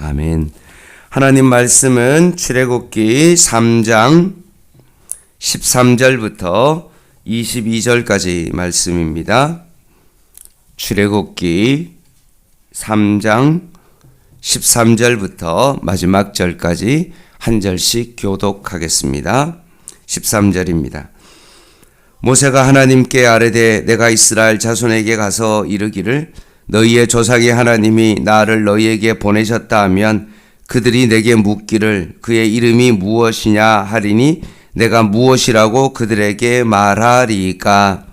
아멘. 하나님 말씀은 출애굽기 3장 13절부터 22절까지 말씀입니다. 출애굽기 3장 13절부터 마지막 절까지 한 절씩 교독하겠습니다. 13절입니다. 모세가 하나님께 아뢰되 내가 이스라엘 자손에게 가서 이르기를 너희의 조상의 하나님이 나를 너희에게 보내셨다 하면 그들이 내게 묻기를 그의 이름이 무엇이냐 하리니 내가 무엇이라고 그들에게 말하리까.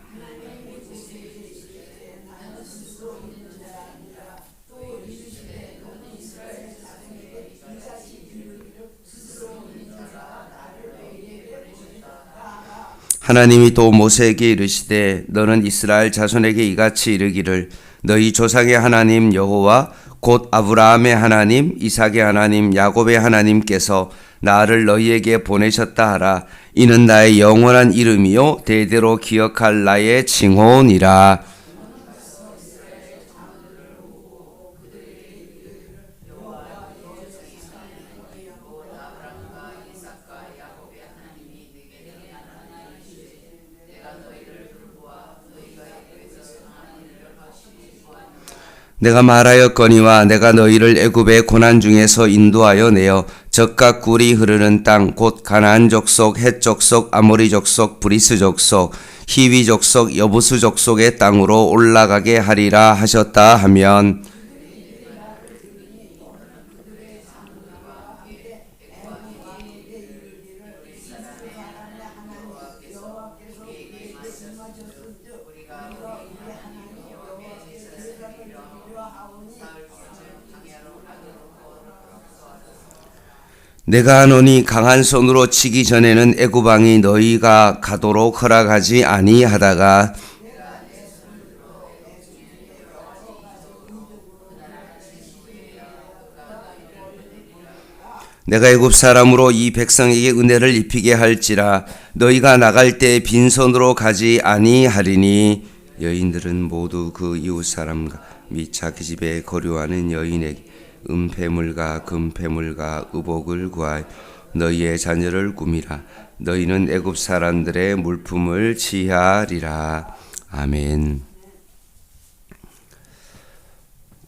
하나님이 또 모세에게 이르시되 너는 이스라엘 자손에게 이같이 이르기를 너희 조상의 하나님 여호와 곧 아브라함의 하나님 이삭의 하나님 야곱의 하나님께서 나를 너희에게 보내셨다 하라. 이는 나의 영원한 이름이요 대대로 기억할 나의 칭호니라. 내가 말하였거니와 내가 너희를 애굽의 고난 중에서 인도하여 내어 젖과 꿀이 흐르는 땅 곧 가나안 족속, 헷 족속, 아모리 족속, 브리스 족속, 히위 족속, 여부스 족속의 땅으로 올라가게 하리라 하셨다 하면 내가 하노니 강한 손으로 치기 전에는 애굽 왕이 너희가 가도록 허락하지 아니하다가 내가 애굽 사람으로 이 백성에게 은혜를 입히게 할지라 너희가 나갈 때 빈손으로 가지 아니하리니 여인들은 모두 그 이웃 사람과 및 자기 집에 거류하는 여인에게 은폐물과 금폐물과 의복을 구하여 너희의 자녀를 꾸미라. 너희는 애굽 사람들의 물품을 취하리라. 아멘.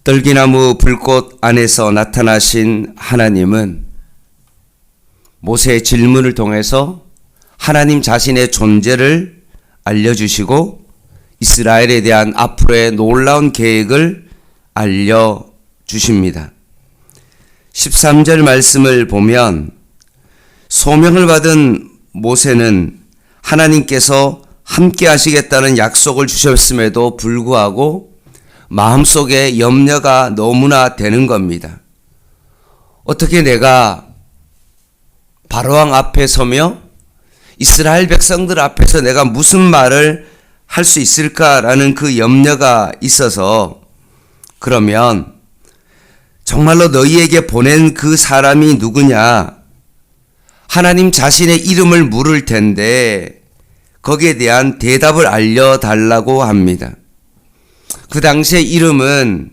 떨기나무 불꽃 안에서 나타나신 하나님은 모세의 질문을 통해서 하나님 자신의 존재를 알려주시고 이스라엘에 대한 앞으로의 놀라운 계획을 알려주십니다. 13절 말씀을 보면 소명을 받은 모세는 하나님께서 함께 하시겠다는 약속을 주셨음에도 불구하고 마음속에 염려가 너무나 되는 겁니다. 어떻게 내가 바로왕 앞에 서며 이스라엘 백성들 앞에서 내가 무슨 말을 할 수 있을까라는 그 염려가 있어서 그러면 정말로 너희에게 보낸 그 사람이 누구냐? 하나님 자신의 이름을 물을 텐데 거기에 대한 대답을 알려달라고 합니다. 그 당시의 이름은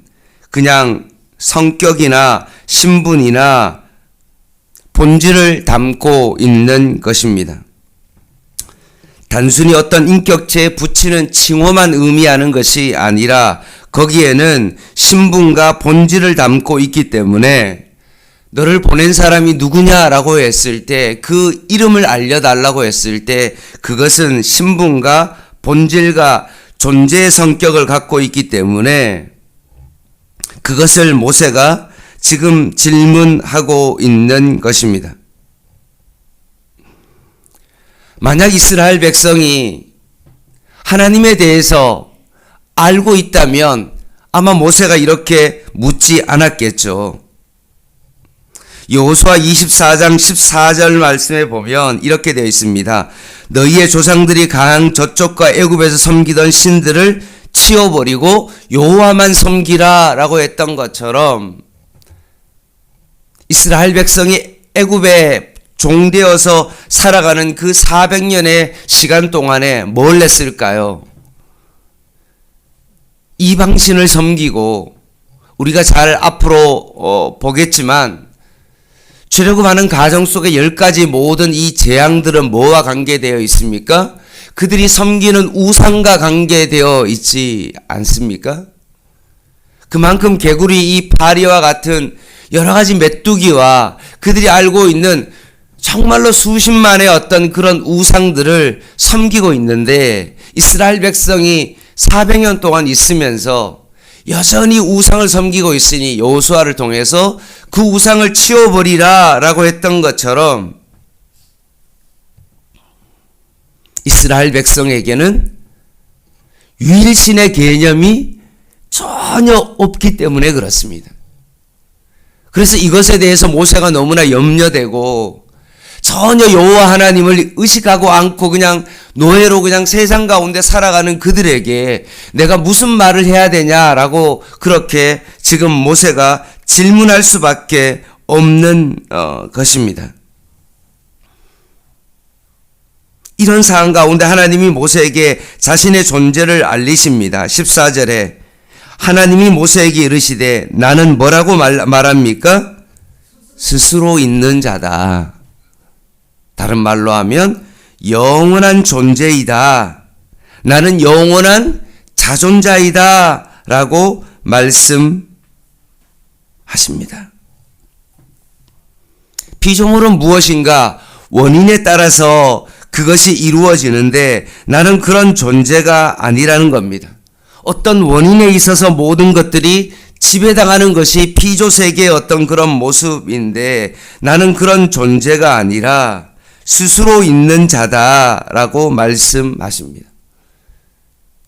그냥 성격이나 신분이나 본질을 담고 있는 것입니다. 단순히 어떤 인격체에 붙이는 칭호만 의미하는 것이 아니라 거기에는 신분과 본질을 담고 있기 때문에 너를 보낸 사람이 누구냐라고 했을 때 그 이름을 알려달라고 했을 때 그것은 신분과 본질과 존재의 성격을 갖고 있기 때문에 그것을 모세가 지금 질문하고 있는 것입니다. 만약 이스라엘 백성이 하나님에 대해서 알고 있다면 아마 모세가 이렇게 묻지 않았겠죠. 여호수아 24장 14절 말씀에 보면 이렇게 되어 있습니다. 너희의 조상들이 강 저쪽과 애굽에서 섬기던 신들을 치워버리고 여호와만 섬기라 라고 했던 것처럼 이스라엘 백성이 애굽에 종되어서 살아가는 그 400년의 시간 동안에 뭘 했을까요? 이방신을 섬기고 우리가 잘 앞으로 보겠지만 출애굽하는 가정 속의 10가지 모든 이 재앙들은 뭐와 관계되어 있습니까? 그들이 섬기는 우상과 관계되어 있지 않습니까? 그만큼 개구리 이 파리와 같은 여러 가지 메뚜기와 그들이 알고 있는 정말로 수십만의 어떤 그런 우상들을 섬기고 있는데 이스라엘 백성이 400년 동안 있으면서 여전히 우상을 섬기고 있으니 여호수아를 통해서 그 우상을 치워버리라 라고 했던 것처럼 이스라엘 백성에게는 유일신의 개념이 전혀 없기 때문에 그렇습니다. 그래서 이것에 대해서 모세가 너무나 염려되고 전혀 여호와 하나님을 의식하고 않고 그냥 노예로 그냥 세상 가운데 살아가는 그들에게 내가 무슨 말을 해야 되냐라고 그렇게 지금 모세가 질문할 수밖에 없는 것입니다. 이런 상황 가운데 하나님이 모세에게 자신의 존재를 알리십니다. 14절에 하나님이 모세에게 이르시되 나는 뭐라고 말합니까? 스스로 있는 자다. 다른 말로 하면 영원한 존재이다. 나는 영원한 자존자이다. 라고 말씀하십니다. 피조물은 무엇인가? 원인에 따라서 그것이 이루어지는데 나는 그런 존재가 아니라는 겁니다. 어떤 원인에 있어서 모든 것들이 지배당하는 것이 피조세계의 어떤 그런 모습인데 나는 그런 존재가 아니라 스스로 있는 자다라고 말씀하십니다.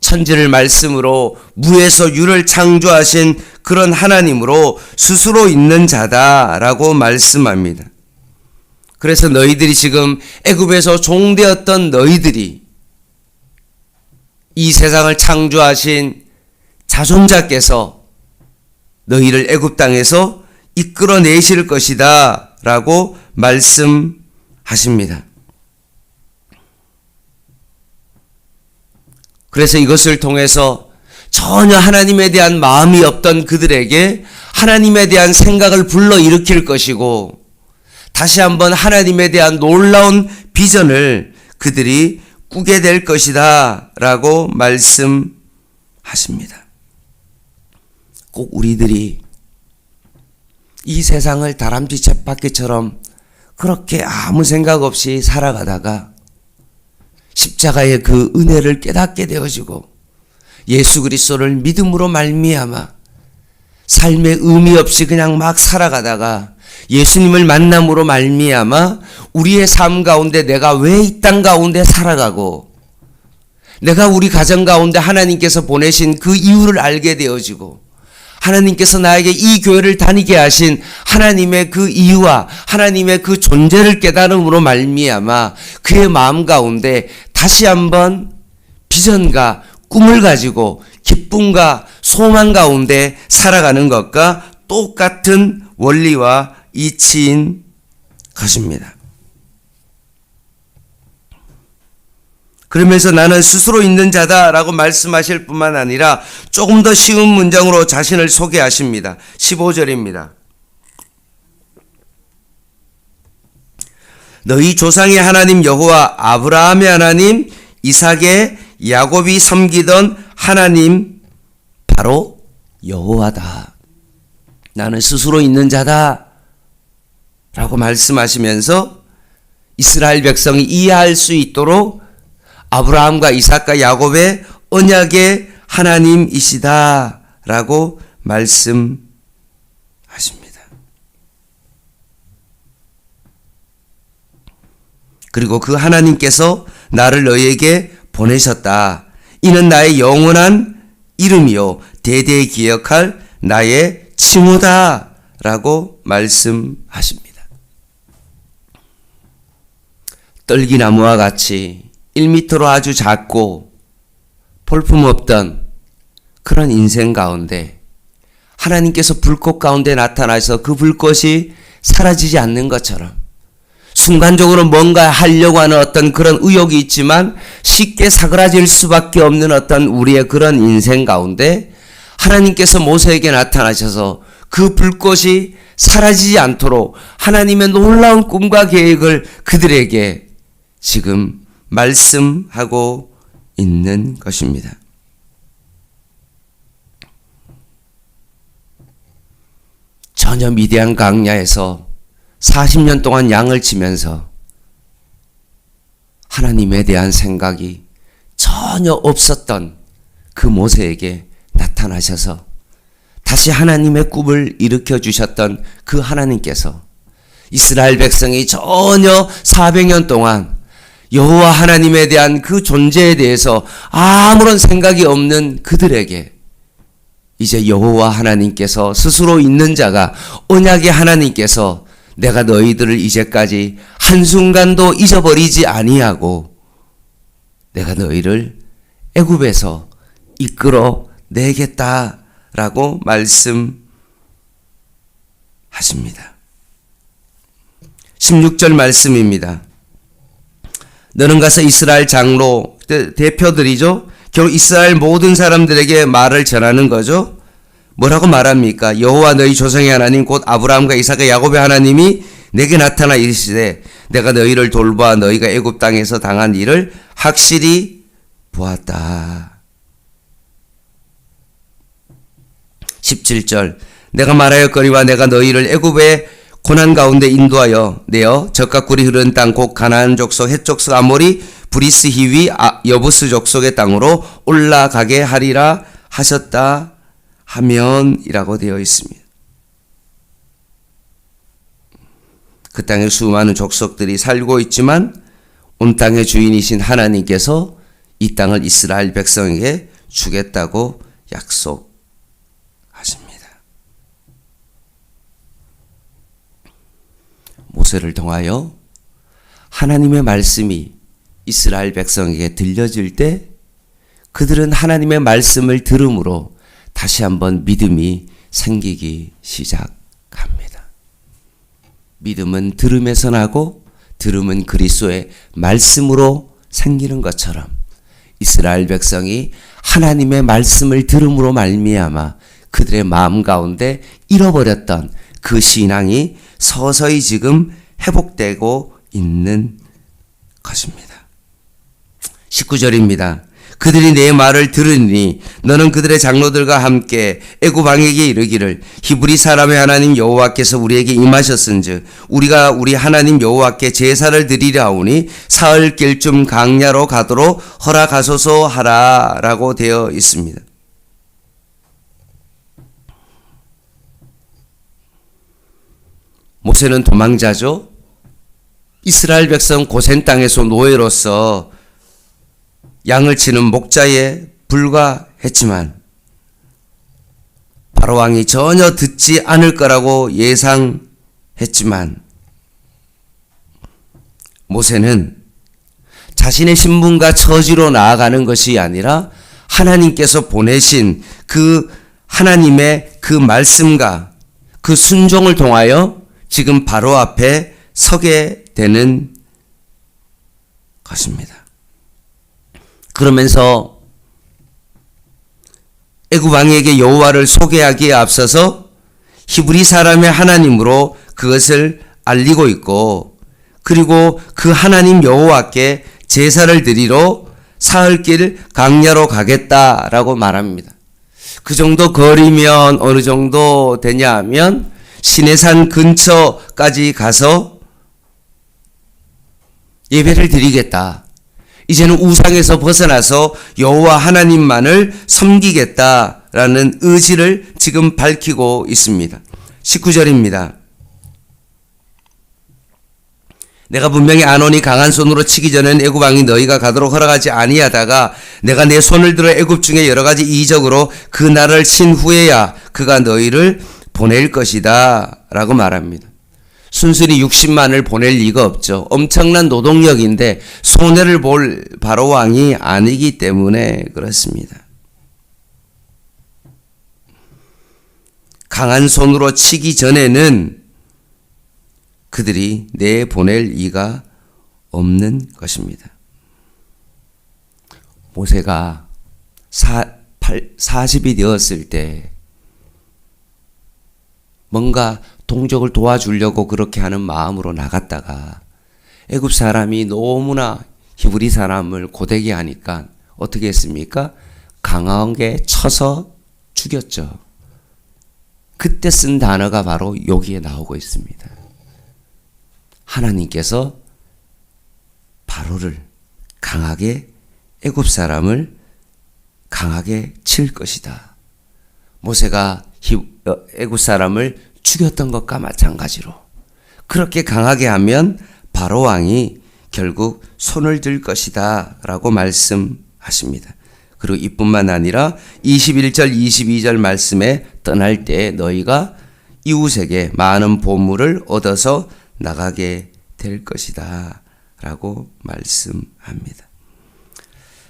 천지를 말씀으로 무에서 유를 창조하신 그런 하나님으로 스스로 있는 자다라고 말씀합니다. 그래서 너희들이 지금 애굽에서 종되었던 너희들이 이 세상을 창조하신 자존자께서 너희를 애굽 땅에서 이끌어내실 것이다 라고 말씀하십니다. 그래서 이것을 통해서 전혀 하나님에 대한 마음이 없던 그들에게 하나님에 대한 생각을 불러일으킬 것이고 다시 한번 하나님에 대한 놀라운 비전을 그들이 꾸게 될 것이다 라고 말씀하십니다. 꼭 우리들이 이 세상을 다람쥐 쳇바퀴처럼 그렇게 아무 생각 없이 살아가다가 십자가의 그 은혜를 깨닫게 되어지고 예수 그리스도를 믿음으로 말미암아 삶의 의미 없이 그냥 막 살아가다가 예수님을 만남으로 말미암아 우리의 삶 가운데 내가 왜 이 땅 가운데 살아가고 내가 우리 가정 가운데 하나님께서 보내신 그 이유를 알게 되어지고 하나님께서 나에게 이 교회를 다니게 하신 하나님의 그 이유와 하나님의 그 존재를 깨달음으로 말미암아 그의 마음 가운데 다시 한번 비전과 꿈을 가지고 기쁨과 소망 가운데 살아가는 것과 똑같은 원리와 이치인 것입니다. 그러면서 나는 스스로 있는 자다라고 말씀하실 뿐만 아니라 조금 더 쉬운 문장으로 자신을 소개하십니다. 15절입니다. 너희 조상의 하나님 여호와 아브라함의 하나님 이삭의 야곱이 섬기던 하나님 바로 여호와다. 나는 스스로 있는 자다 라고 말씀하시면서 이스라엘 백성이 이해할 수 있도록 아브라함과 이삭과 야곱의 언약의 하나님이시다 라고 말씀하십니다. 그리고 그 하나님께서 나를 너희에게 보내셨다. 이는 나의 영원한 이름이요 대대에 기억할 나의 칭호다 라고 말씀하십니다. 떨기나무와 같이 1m로 아주 작고 볼품없던 그런 인생 가운데 하나님께서 불꽃 가운데 나타나서 그 불꽃이 사라지지 않는 것처럼 순간적으로 뭔가 하려고 하는 어떤 그런 의욕이 있지만 쉽게 사그라질 수밖에 없는 어떤 우리의 그런 인생 가운데 하나님께서 모세에게 나타나셔서 그 불꽃이 사라지지 않도록 하나님의 놀라운 꿈과 계획을 그들에게 지금 말씀하고 있는 것입니다. 전혀 미디안 광야에서 40년 동안 양을 치면서 하나님에 대한 생각이 전혀 없었던 그 모세에게 나타나셔서 다시 하나님의 꿈을 일으켜 주셨던 그 하나님께서 이스라엘 백성이 전혀 400년 동안 여호와 하나님에 대한 그 존재에 대해서 아무런 생각이 없는 그들에게 이제 여호와 하나님께서 스스로 있는 자가 언약의 하나님께서 내가 너희들을 이제까지 한순간도 잊어버리지 아니하고 내가 너희를 애굽에서 이끌어 내겠다라고 말씀하십니다. 16절 말씀입니다. 너는 가서 이스라엘 장로 대표들이죠. 결국 이스라엘 모든 사람들에게 말을 전하는 거죠. 뭐라고 말합니까? 여호와 너희 조상의 하나님 곧 아브라함과 이삭과 야곱의 하나님이 내게 나타나 이르시되 내가 너희를 돌보아 너희가 애굽 땅에서 당한 일을 확실히 보았다. 17절 내가 말하였거니와 내가 너희를 애굽의 고난 가운데 인도하여 내어 젖과 꿀이 흐르는 땅 곧 가나안 족속 헷 족속 아모리 브리스 히위 여부스 족속의 땅으로 올라가게 하리라 하셨다 하면이라고 되어 있습니다. 그 땅에 수많은 족속들이 살고 있지만 온 땅의 주인이신 하나님께서 이 땅을 이스라엘 백성에게 주겠다고 약속하십니다. 모세를 통하여 하나님의 말씀이 이스라엘 백성에게 들려질 때 그들은 하나님의 말씀을 들음으로 다시 한번 믿음이 생기기 시작합니다. 믿음은 들음에서 나고 들음은 그리스도의 말씀으로 생기는 것처럼 이스라엘 백성이 하나님의 말씀을 들음으로 말미암아 그들의 마음 가운데 잃어버렸던 그 신앙이 서서히 지금 회복되고 있는 것입니다. 19절입니다. 그들이 내 말을 들으니 너는 그들의 장로들과 함께 애굽 왕에게 이르기를 히브리 사람의 하나님 여호와께서 우리에게 임하셨은즉 우리가 우리 하나님 여호와께 제사를 드리려 하오니 사흘길쯤 광야로 가도록 허락하소서 하라라고 되어 있습니다. 모세는 도망자죠. 이스라엘 백성 고센 땅에서 노예로서 양을 치는 목자에 불과했지만 바로 왕이 전혀 듣지 않을 거라고 예상했지만 모세는 자신의 신분과 처지로 나아가는 것이 아니라 하나님께서 보내신 그 하나님의 그 말씀과 그 순종을 통하여 지금 바로 앞에 서게 되는 것입니다. 그러면서 애굽 왕에게 여호와를 소개하기에 앞서서 히브리 사람의 하나님으로 그것을 알리고 있고 그리고 그 하나님 여호와께 제사를 드리러 사흘길 광야로 가겠다라고 말합니다. 그 정도 거리면 어느 정도 되냐 하면 시내산 근처까지 가서 예배를 드리겠다. 이제는 우상에서 벗어나서 여호와 하나님만을 섬기겠다라는 의지를 지금 밝히고 있습니다. 19절입니다. 내가 분명히 아논이 강한 손으로 치기 전에는 애굽 왕이 너희가 가도록 허락하지 아니하다가 내가 내 손을 들어 애굽 중에 여러 가지 이적으로 그 나라를 친 후에야 그가 너희를 보낼 것이다 라고 말합니다. 순순히 60만을 보낼 리가 없죠. 엄청난 노동력인데 손해를 볼 바로 왕이 아니기 때문에 그렇습니다. 강한 손으로 치기 전에는 그들이 내보낼 이가 없는 것입니다. 모세가 40이 되었을 때 뭔가 동족을 도와주려고 그렇게 하는 마음으로 나갔다가 애굽 사람이 너무나 히브리 사람을 고되게 하니까 어떻게 했습니까? 강하게 쳐서 죽였죠. 그때 쓴 단어가 바로 여기에 나오고 있습니다. 하나님께서 바로를 강하게 애굽 사람을 강하게 칠 것이다. 모세가 애굽 사람을 죽였던 것과 마찬가지로 그렇게 강하게 하면 바로 왕이 결국 손을 들 것이다 라고 말씀하십니다. 그리고 이뿐만 아니라 21절 22절 말씀에 떠날 때 너희가 이웃에게 많은 보물을 얻어서 나가게 될 것이다 라고 말씀합니다.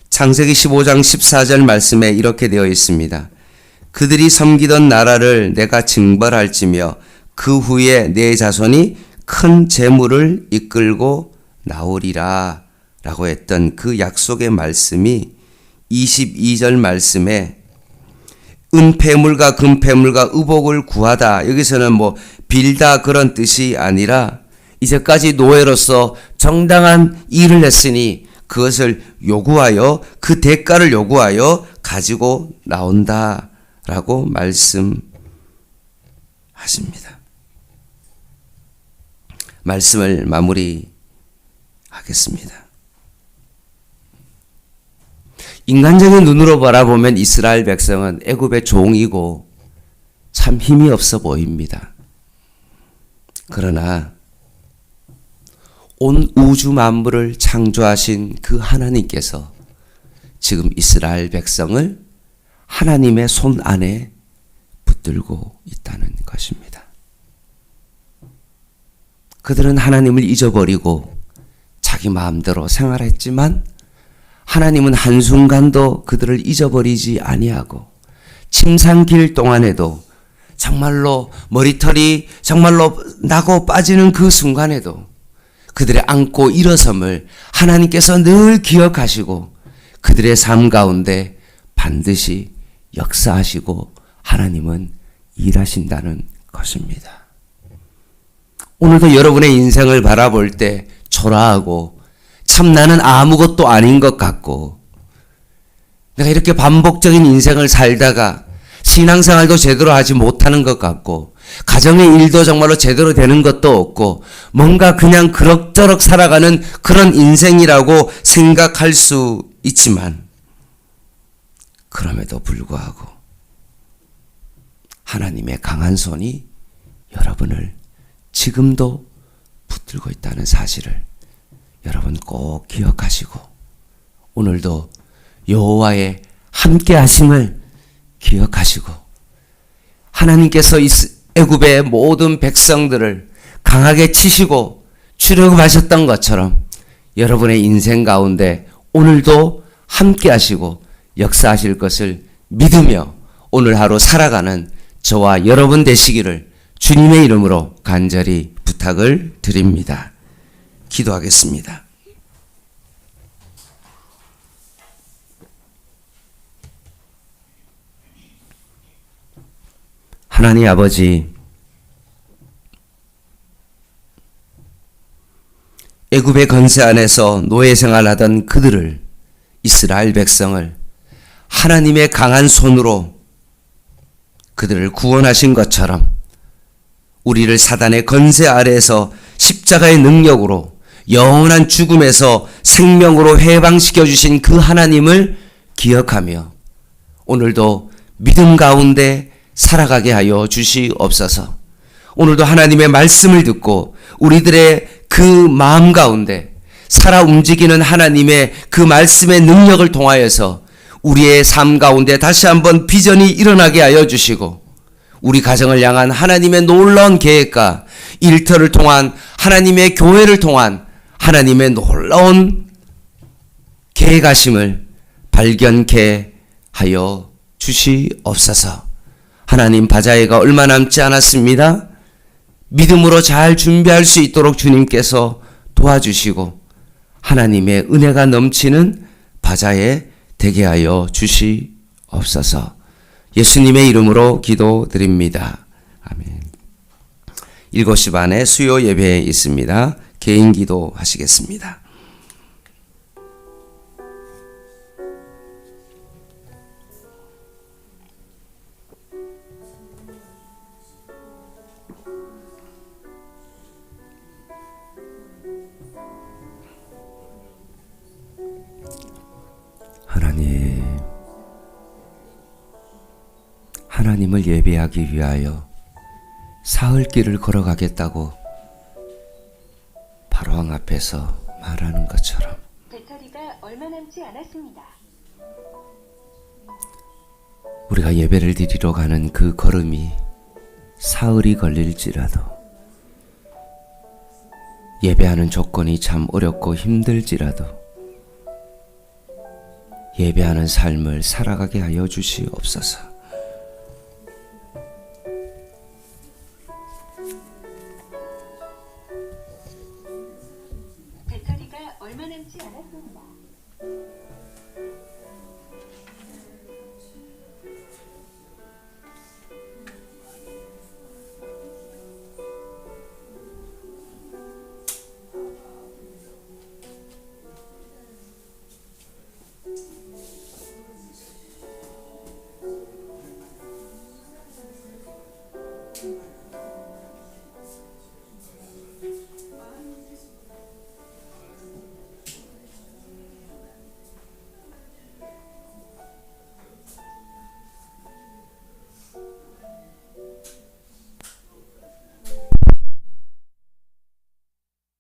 창세기 15장 14절 말씀에 이렇게 되어 있습니다. 그들이 섬기던 나라를 내가 징벌할지며 그 후에 내 자손이 큰 재물을 이끌고 나오리라 라고 했던 그 약속의 말씀이 22절 말씀에 은폐물과 금폐물과 의복을 구하다, 여기서는 뭐 빌다 그런 뜻이 아니라 이제까지 노예로서 정당한 일을 했으니 그것을 요구하여 그 대가를 요구하여 가지고 나온다 라고 말씀하십니다. 말씀을 마무리하겠습니다. 인간적인 눈으로 바라보면 이스라엘 백성은 애굽의 종이고 참 힘이 없어 보입니다. 그러나 온 우주 만물을 창조하신 그 하나님께서 지금 이스라엘 백성을 하나님의 손 안에 붙들고 있다는 것입니다. 그들은 하나님을 잊어버리고 자기 마음대로 생활했지만 하나님은 한순간도 그들을 잊어버리지 아니하고 침상길 동안에도 정말로 머리털이 정말로 나고 빠지는 그 순간에도 그들의 안고 일어섬을 하나님께서 늘 기억하시고 그들의 삶 가운데 반드시 역사하시고 하나님은 일하신다는 것입니다. 오늘도 여러분의 인생을 바라볼 때 초라하고 참 나는 아무것도 아닌 것 같고 내가 이렇게 반복적인 인생을 살다가 신앙생활도 제대로 하지 못하는 것 같고 가정의 일도 정말로 제대로 되는 것도 없고 뭔가 그냥 그럭저럭 살아가는 그런 인생이라고 생각할 수 있지만 그럼에도 불구하고 하나님의 강한 손이 여러분을 지금도 붙들고 있다는 사실을 여러분 꼭 기억하시고 오늘도 여호와의 함께 하심을 기억하시고 하나님께서 애굽의 모든 백성들을 강하게 치시고 출애굽하셨던 것처럼 여러분의 인생 가운데 오늘도 함께 하시고 역사하실 것을 믿으며 오늘 하루 살아가는 저와 여러분 되시기를 주님의 이름으로 간절히 부탁을 드립니다. 기도하겠습니다. 하나님 아버지, 애굽의 건세 안에서 노예 생활하던 그들을, 이스라엘 백성을 하나님의 강한 손으로 그들을 구원하신 것처럼 우리를 사단의 건세 아래에서 십자가의 능력으로 영원한 죽음에서 생명으로 해방시켜 주신 그 하나님을 기억하며 오늘도 믿음 가운데 살아가게 하여 주시옵소서. 오늘도 하나님의 말씀을 듣고 우리들의 그 마음 가운데 살아 움직이는 하나님의 그 말씀의 능력을 통하여서 우리의 삶 가운데 다시 한번 비전이 일어나게 하여 주시고 우리 가정을 향한 하나님의 놀라운 계획과 일터를 통한 하나님의 교회를 통한 하나님의 놀라운 계획하심을 발견케 하여 주시옵소서. 하나님, 바자회가 얼마 남지 않았습니다. 믿음으로 잘 준비할 수 있도록 주님께서 도와주시고 하나님의 은혜가 넘치는 바자회 되게 하여 주시옵소서. 주시옵소서. 예수님의 이름으로 기도드립니다. 아멘. 7시 반에 수요 예배 있습니다. 개인 기도 하시겠습니다. 하나님을 예배하기 위하여 사흘길을 걸어가겠다고 바로왕 앞에서 말하는 것처럼 배터리가 얼마 남지 않았습니다. 우리가 예배를 드리러 가는 그 걸음이 사흘이 걸릴지라도, 예배하는 조건이 참 어렵고 힘들지라도 예배하는 삶을 살아가게 하여 주시옵소서. 배터리가 얼마 남지 않았습니다.